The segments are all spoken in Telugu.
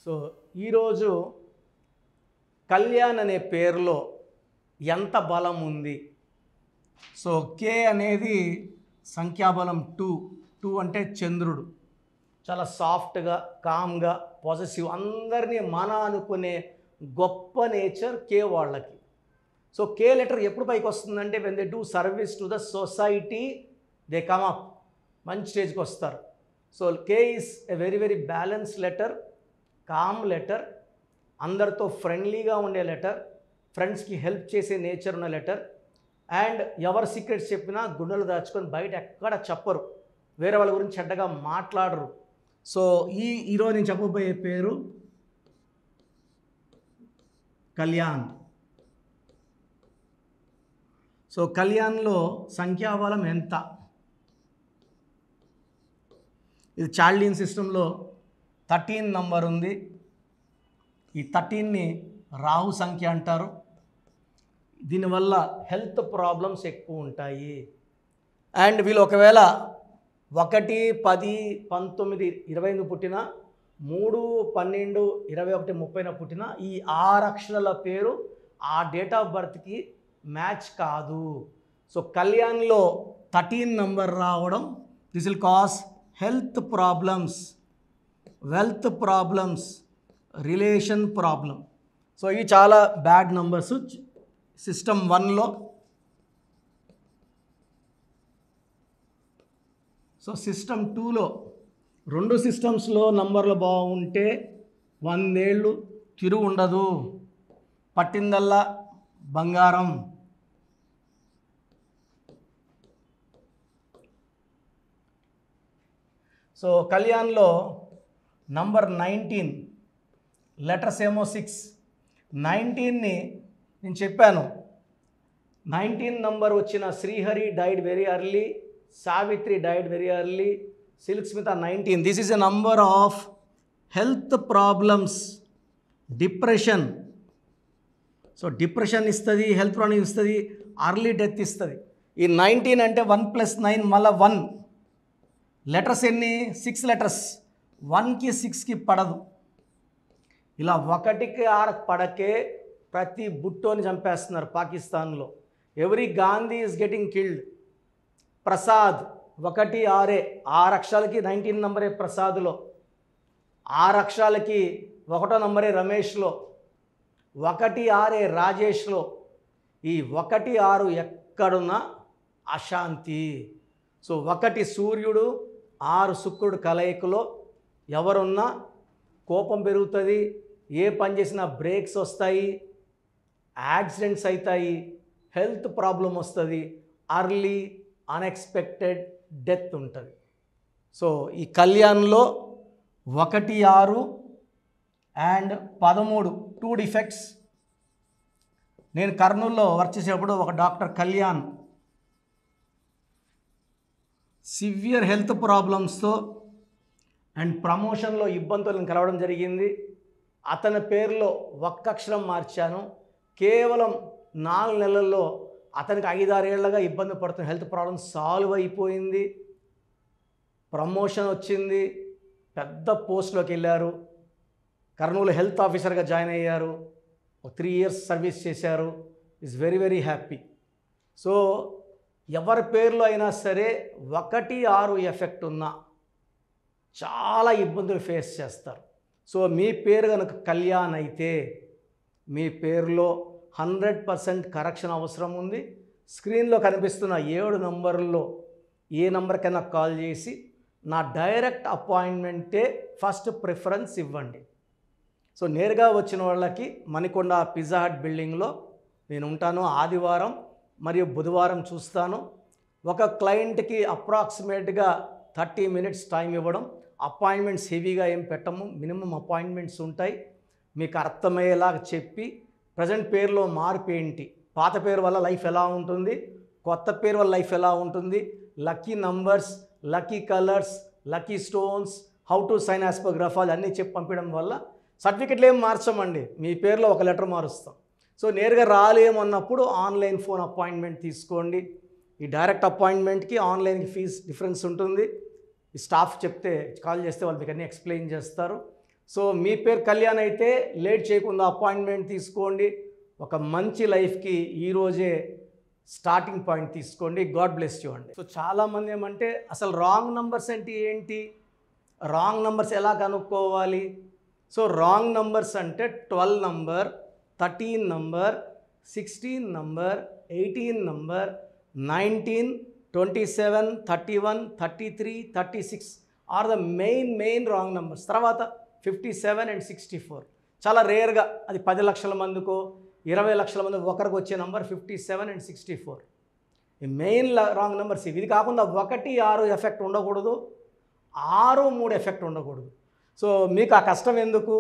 సో ఈరోజు కళ్యాణ్ అనే పేరులో ఎంత బలం ఉంది? సో కే అనేది సంఖ్యాబలం 2 అంటే చంద్రుడు. చాలా సాఫ్ట్గా, కామ్గా, పాజిటివ్, అందరినీ మన అనుకునే గొప్ప నేచర్ కే వాళ్ళకి. సో కే లెటర్ ఎప్పుడు పైకి వస్తుందంటే when they do service to the society they come up, మంచి స్టేజ్కి వస్తారు. So K is a very very balance letter, calm letter, అందరితో ఫ్రెండ్లీగా ఉండే లెటర్, ఫ్రెండ్స్కి హెల్ప్ చేసే నేచర్ ఉన్న లెటర్. అండ్ ఎవరు సీక్రెట్స్ చెప్పినా గుండెలు దాచుకొని బయట ఎక్కడ చెప్పరు, వేరే వాళ్ళ గురించి చెడ్డగా మాట్లాడరు. సో ఈరోజు నేను చెప్పబోయే పేరు కళ్యాణ్. సో కళ్యాణ్లో సంఖ్యాబలం ఎంత? ఇది చాల్డీన్ సిస్టంలో 13 నంబర్ ఉంది. ఈ 13ని రాహు సంఖ్య అంటారు. దీనివల్ల హెల్త్ ప్రాబ్లమ్స్ ఎక్కువ ఉంటాయి. అండ్ వీళ్ళు ఒకవేళ 1, 10, 19, 20 పుట్టిన, 3, 12, 21, 30 పుట్టిన ఈ 6 అక్షరాల పేరు ఆ డేట్ ఆఫ్ బర్త్కి మ్యాచ్ కాదు. సో కళ్యాణ్లో 13 నంబర్ రావడం, this will cause health problems, wealth problems, relation problem. So ఇవి చాలా బ్యాడ్ నంబర్స్ సిస్టమ్ 1లో. సో సిస్టమ్ 2లో, 2 సిస్టమ్స్లో నంబర్లు బాగుంటే 100 ఏళ్ళు తిరుగు ఉండదు, పట్టిందల్లా బంగారం. సో కళ్యాణ్లో నంబర్ 19, లెటర్స్ ఏమో 6. 19ని నేను చెప్పాను, 19 నంబర్ వచ్చిన Srihari died very early, Savitri died very early, Silk Smitha 19. This is a number of health problems, depression. So depression ఇస్తుంది, హెల్త్ ప్రాబ్లమ్ ఇస్తుంది, అర్లీ డెత్ ఇస్తుంది. ఈ 19 అంటే 1 + 9 మళ్ళీ 1. లెటర్స్ ఎన్ని? 6 లెటర్స్. 1కి 6కి పడదు. ఇలా 1కి 6కి పడకే ప్రతి బుట్టోని చంపేస్తున్నారు పాకిస్తాన్లో. Every Gandhi is getting killed. Prasad 1, 6, 6 అక్షరాలకి 19 నంబరే ప్రసాద్లో, 6 అక్షరాలకి 1వ నంబరే రమేష్లో, 1, 6 రాజేష్లో. ఈ 1, 6 ఎక్కడున్నా అశాంతి. సో 1 సూర్యుడు, 6 శుక్రుడు కలయికలో ఎవరున్నా కోపం పెరుగుతుంది, ఏ పని చేసినా బ్రేక్స్ వస్తాయి, యాక్సిడెంట్స్ అవుతాయి, హెల్త్ ప్రాబ్లం వస్తుంది, అర్లీ అన్ఎక్స్పెక్టెడ్ డెత్ ఉంటుంది. సో ఈ కళ్యాణ్లో 1, 6 అండ్ 13 2 డిఫెక్ట్స్. నేను కర్నూలులో వర్క్ చేసేటప్పుడు ఒక డాక్టర్ కళ్యాణ్ సివియర్ హెల్త్ ప్రాబ్లమ్స్తో అండ్ ప్రమోషన్లో ఇబ్బందులను కలవడం జరిగింది. అతని పేరులో 1 అక్షరం మార్చాను. కేవలం 4 నెలల్లో అతనికి 5-6 ఏళ్ళగా ఇబ్బంది పడుతున్న హెల్త్ ప్రాబ్లమ్ సాల్వ్ అయిపోయింది. ప్రమోషన్ వచ్చింది, పెద్ద పోస్ట్లోకి వెళ్ళారు, కర్నూలు హెల్త్ ఆఫీసర్గా జాయిన్ అయ్యారు, 3 ఇయర్స్ సర్వీస్ చేశారు. Is very very happy. So ఎవరి పేర్లో అయినా సరే 1, 6 ఎఫెక్ట్ ఉన్నా చాలా ఇబ్బందులు ఫేస్ చేస్తారు. సో మీ పేరు కనుక కళ్యాణ్ అయితే మీ పేరులో 100% కరెక్షన్ అవసరం ఉంది. స్క్రీన్లో కనిపిస్తున్న 7 నంబర్లలో ఏ నంబర్కైనా కాల్ చేసి నా డైరెక్ట్ అపాయింట్మెంటే ఫస్ట్ ప్రిఫరెన్స్ ఇవ్వండి. సో నేరుగా వచ్చిన వాళ్ళకి మణికొండ పిజ్జా హట్ బిల్డింగ్లో నేను ఉంటాను. ఆదివారం మరియు బుధవారం చూస్తాను. ఒక క్లయింట్కి అప్రాక్సిమేట్గా 30 మినిట్స్ టైం ఇవ్వడం. అపాయింట్మెంట్స్ హెవీగా ఏం పెట్టము, మినిమం అపాయింట్మెంట్స్ ఉంటాయి. మీకు అర్థమయ్యేలాగా చెప్పి ప్రజెంట్ పేరులో మార్పు ఏంటి, పాత పేరు వల్ల లైఫ్ ఎలా ఉంటుంది, కొత్త పేరు వల్ల లైఫ్ ఎలా ఉంటుంది, lucky numbers, lucky colours, lucky stones, how to sign as per గ్రాఫాలు అన్నీ చెప్పి పంపించడం వల్ల సర్టిఫికెట్లు ఏం మార్చమండి, మీ పేరులో ఒక లెటర్ మారుస్తాం. సో నేరుగా రాలేమన్నప్పుడు ఆన్లైన్ ఫోన్ అపాయింట్మెంట్ తీసుకోండి. ఈ డైరెక్ట్ అపాయింట్మెంట్కి ఆన్లైన్కి ఫీజు డిఫరెన్స్ ఉంటుంది. ఈ స్టాఫ్ చెప్తే కాల్ చేస్తే వాళ్ళు మీకు అన్నీ ఎక్స్ప్లెయిన్ చేస్తారు. సో మీ పేరు కళ్యాణ్ అయితే లేట్ చేయకుండా అపాయింట్మెంట్ తీసుకోండి. ఒక మంచి లైఫ్కి ఈరోజే స్టార్టింగ్ పాయింట్ తీసుకోండి. గాడ్ బ్లెస్ యూ అండి. సో చాలామంది ఏమంటే అసలు రాంగ్ నంబర్స్ అంటే ఏంటి, రాంగ్ నంబర్స్ ఎలా కనుక్కోవాలి? సో రాంగ్ నంబర్స్ అంటే 12 number, 13 number, 16 number, 18 number, 19, 27, 31, 33, 36 are the main wrong numbers. తర్వాత 57 and 64 చాలా రేర్గా, అది 10 లక్షల మందికో 20 లక్షల మంది ఒకరికి వచ్చే నంబర్ 57 and 64. ఈ మెయిన్ రాంగ్ నెంబర్స్ ఇవి. ఇది కాకుండా 1, 6 ఎఫెక్ట్ ఉండకూడదు, 6, 3 ఎఫెక్ట్ ఉండకూడదు. సో మీకు ఆ కష్టం ఎందుకు?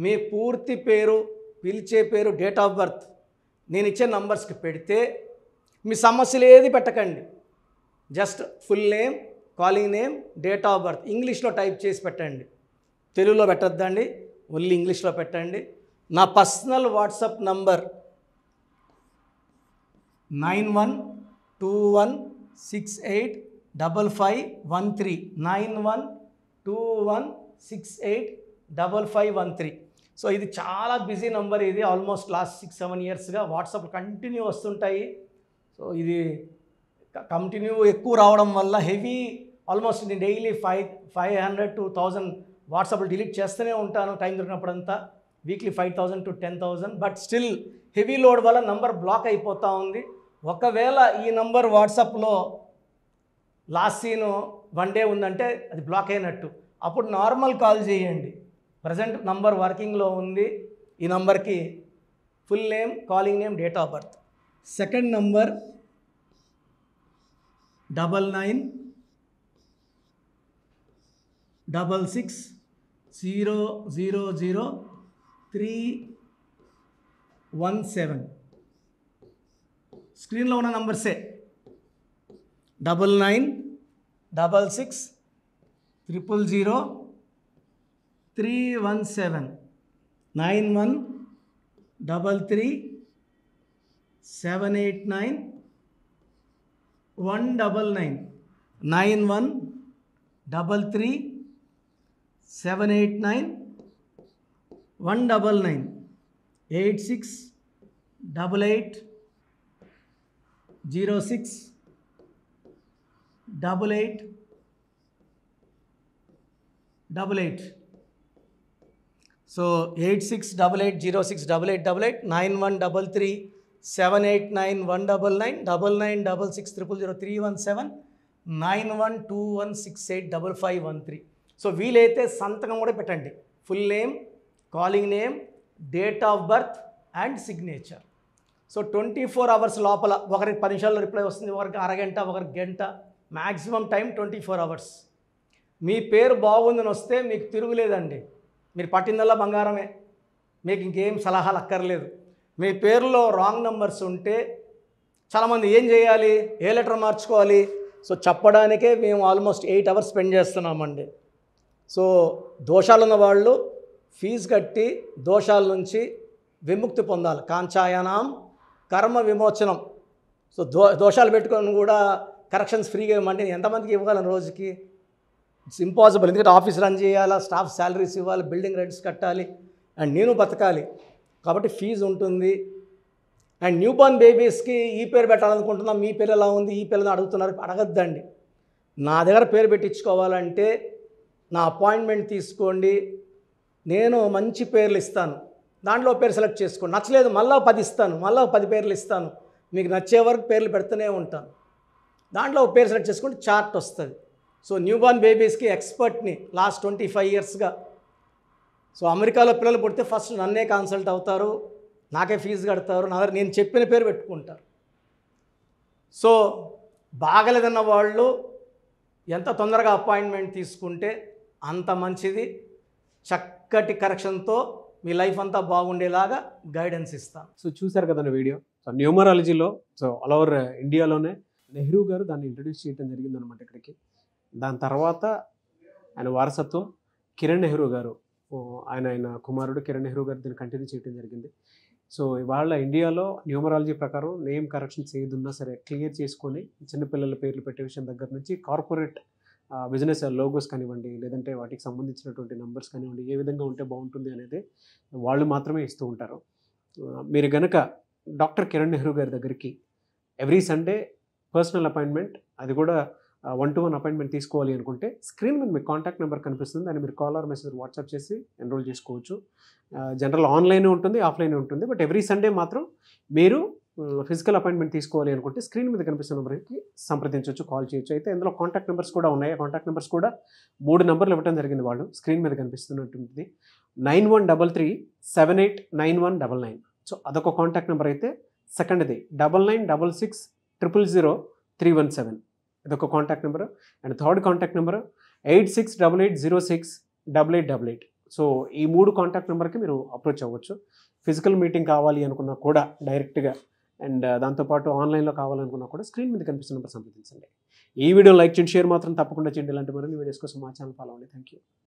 మీ పూర్తి పేరు, పిలిచే పేరు, డేట్ ఆఫ్ బర్త్ నేను ఇచ్చే నంబర్స్కి పెడితే మీ సమస్యలు ఏది పెట్టకండి. Just full name, calling name, date of birth ఇంగ్లీష్లో టైప్ చేసి పెట్టండి. తెలుగులో పెట్టద్దండి, ఓన్లీ ఇంగ్లీష్లో పెట్టండి. నా పర్సనల్ వాట్సాప్ నంబర్ 9121685513 9121685513. సో ఇది చాలా బిజీ నంబర్. ఇది ఆల్మోస్ట్ లాస్ట్ 6-7 ఇయర్స్గా వాట్సాప్ కంటిన్యూ వస్తుంటాయి. సో ఇది కంటిన్యూ ఎక్కువ రావడం వల్ల హెవీ, ఆల్మోస్ట్ నేను డైలీ 500 to 1000 వాట్సాప్లో డిలీట్ చేస్తూనే ఉంటాను టైం దొరికినప్పుడంతా. Weekly 5000 to 10,000. But still heavy load వల్ల నంబర్ బ్లాక్ అయిపోతూ ఉంది. ఒకవేళ ఈ నంబర్ వాట్సాప్లో లాస్ట్ సీను 1 day ఉందంటే అది బ్లాక్ అయినట్టు. అప్పుడు నార్మల్ కాల్ చేయండి. ప్రజెంట్ నంబర్ వర్కింగ్లో ఉంది. ఈ నంబర్కి full name, calling name, date of birth. Second number 9966000317. స్క్రీన్లో ఉన్న నంబర్సే 9966000317 9133789199 9133789199 8688068888. సో 8688068888 9133789199 9966000317 9121685513. సో వీలైతే సంతకం కూడా పెట్టండి. Full name, calling name, date of birth and signature. So 24 hours లోపల, ఒకరికి 10 నిమిషాల్లో రిప్లై వస్తుంది, ఒకరికి అరగంట, ఒకరికి గంట, మ్యాక్సిమం టైం 24 hours. మీ పేరు బాగుందని వస్తే మీకు తిరుగులేదండి. మీరు పట్టిందల్లా బంగారమే, మీకు ఇంకేం సలహాలు అక్కర్లేదు. మీ పేరులో రాంగ్ నెంబర్స్ ఉంటే చాలామంది ఏం చేయాలి, ఏ లెటర్ మార్చుకోవాలి? సో చెప్పడానికే మేము ఆల్మోస్ట్ 8 hours స్పెండ్ చేస్తున్నామండి. సో దోషాలున్న వాళ్ళు ఫీజు కట్టి దోషాల నుంచి విముక్తి పొందాలి. కాంచాయనాం కర్మ విమోచనం. సో దోషాలు పెట్టుకొని కూడా కరెక్షన్స్ ఫ్రీగా ఇవ్వమంటే ఎంతమందికి ఇవ్వగలను రోజుకి? It's impossible. ఎందుకంటే ఆఫీస్ రన్ చేయాలా, స్టాఫ్ శాలరీస్ ఇవ్వాలి, బిల్డింగ్ రెంట్స్ కట్టాలి, అండ్ నేను బతకాలి. కాబట్టి ఫీజు ఉంటుంది. అండ్ న్యూ బోర్న్ బేబీస్కి ఈ పేరు పెట్టాలనుకుంటున్నాం, మీ పేరు ఎలా ఉంది, ఈ పిల్లని అడుగుతున్నారు, అడగద్దండి. నా దగ్గర పేరు పెట్టించుకోవాలంటే నా అపాయింట్మెంట్ తీసుకోండి. నేను మంచి పేర్లు ఇస్తాను, దాంట్లో పేరు సెలెక్ట్ చేసుకోండి. నచ్చలేదు మళ్ళీ 10 ఇస్తాను, మళ్ళీ 10 పేర్లు ఇస్తాను. మీకు నచ్చే వరకు పేర్లు పెడుతూనే ఉంటాను. దాంట్లో ఒక పేరు సెలెక్ట్ చేసుకుంటే చార్ట్ వస్తుంది. సో న్యూ బోర్న్ బేబీస్కి ఎక్స్పర్ట్ని లాస్ట్ 25 yearsగా. సో అమెరికాలో పిల్లలు పుడితే ఫస్ట్ నన్నే కన్సల్ట్ అవుతారు, నాకే ఫీజు కడతారు, నా దగ్గర నేను చెప్పిన పేరు పెట్టుకుంటారు. సో బాగలేదన్న వాళ్ళు ఎంత తొందరగా అపాయింట్మెంట్ తీసుకుంటే అంత మంచిది. చక్కటి కరెక్షన్తో మీ లైఫ్ అంతా బాగుండేలాగా గైడెన్స్ ఇస్తాను. సో చూసారు కదండి వీడియో. సో న్యూమరాలజీలో సో ఆల్ ఓవర్ ఇండియాలోనే నెహ్రూ గారు దాన్ని ఇంట్రడ్యూస్ చేయడం జరిగిందనమాట ఇక్కడికి. దాని తర్వాత ఆయన వారసత్వం కిరణ్ నెహ్రూ గారు, ఆయన కుమారుడు కిరణ్ నెహ్రూ గారు దీన్ని కంటిన్యూ చేయడం జరిగింది. సో ఇవాళ ఇండియాలో న్యూమరాలజీ ప్రకారం నేమ్ కరెక్షన్స్ ఏది ఉన్నా సరే క్లియర్ చేసుకొని చిన్నపిల్లల పేర్లు పెట్టే విషయం దగ్గర నుంచి కార్పొరేట్ బిజినెస్ లోగోస్ కానివ్వండి, లేదంటే వాటికి సంబంధించినటువంటి నంబర్స్ కానివ్వండి, ఏ విధంగా ఉంటే బాగుంటుంది అనేది వాళ్ళు మాత్రమే ఇస్తూ ఉంటారు. మీరు గనక డాక్టర్ కిరణ్ నెహ్రూ గారి దగ్గరికి ఎవ్రీ సండే పర్సనల్ అపాయింట్మెంట్, అది కూడా 1-to-1 అపాయింట్మెంట్ తీసుకోవాలి అనుకుంటే స్క్రీన్ మీద మీకు కాంటాక్ట్ నెంబర్ కనిపిస్తుంది, దాన్ని మీరు కాల్ ఆర్ మెసేజ్ వాట్సాప్ చేసి ఎన్రోల్ చేసుకోవచ్చు. జనరల్ ఆన్లైన్ ఉంటుంది, ఆఫ్లైన్ ఉంటుంది. బట్ ఎవ్రీ సండే మాత్రం మీరు ఫిజికల్ అపాయింట్మెంట్ తీసుకోవాలి అనుకుంటే స్క్రీన్ మీద కనిపిస్తున్న నెంబర్కి సంప్రదించవచ్చు, కాల్ చేయొచ్చు. అయితే ఇందులో కాంటాక్ట్ నెంబర్స్ కూడా ఉన్నాయి. కాంటాక్ట్ నెంబర్స్ కూడా 3 నెంబర్లు ఇవ్వడం జరిగింది వాళ్ళు. స్క్రీన్ మీద కనిపిస్తున్నట్టుంది 9133789199. సో అదొక కాంటాక్ట్ నెంబర్ అయితే. సెకండ్ది 9966600317, ఇదొక contact number. And third contact number 8688068888. So ఈ 3 కాంటాక్ట్ నెంబర్కి మీరు అప్రోచ్ అవ్వచ్చు. ఫిజికల్ మీటింగ్ కావాలి అనుకున్నా కూడా డైరెక్ట్గా, అండ్ దాంతోపాటు ఆన్లైన్లో కావాలనుకున్నా కూడా స్క్రీన్ మీద కనిపిస్తున్న నెంబర్ సంప్రదించండి. ఈ వీడియో లైక్ చేయండి, షేర్ మాత్రం తప్పకుండా చేయండి. ఇలాంటి మరిన్ని వీడియోస్ కోసం మా ఛానల్ ఫాలో అవ్వండి. Thank you.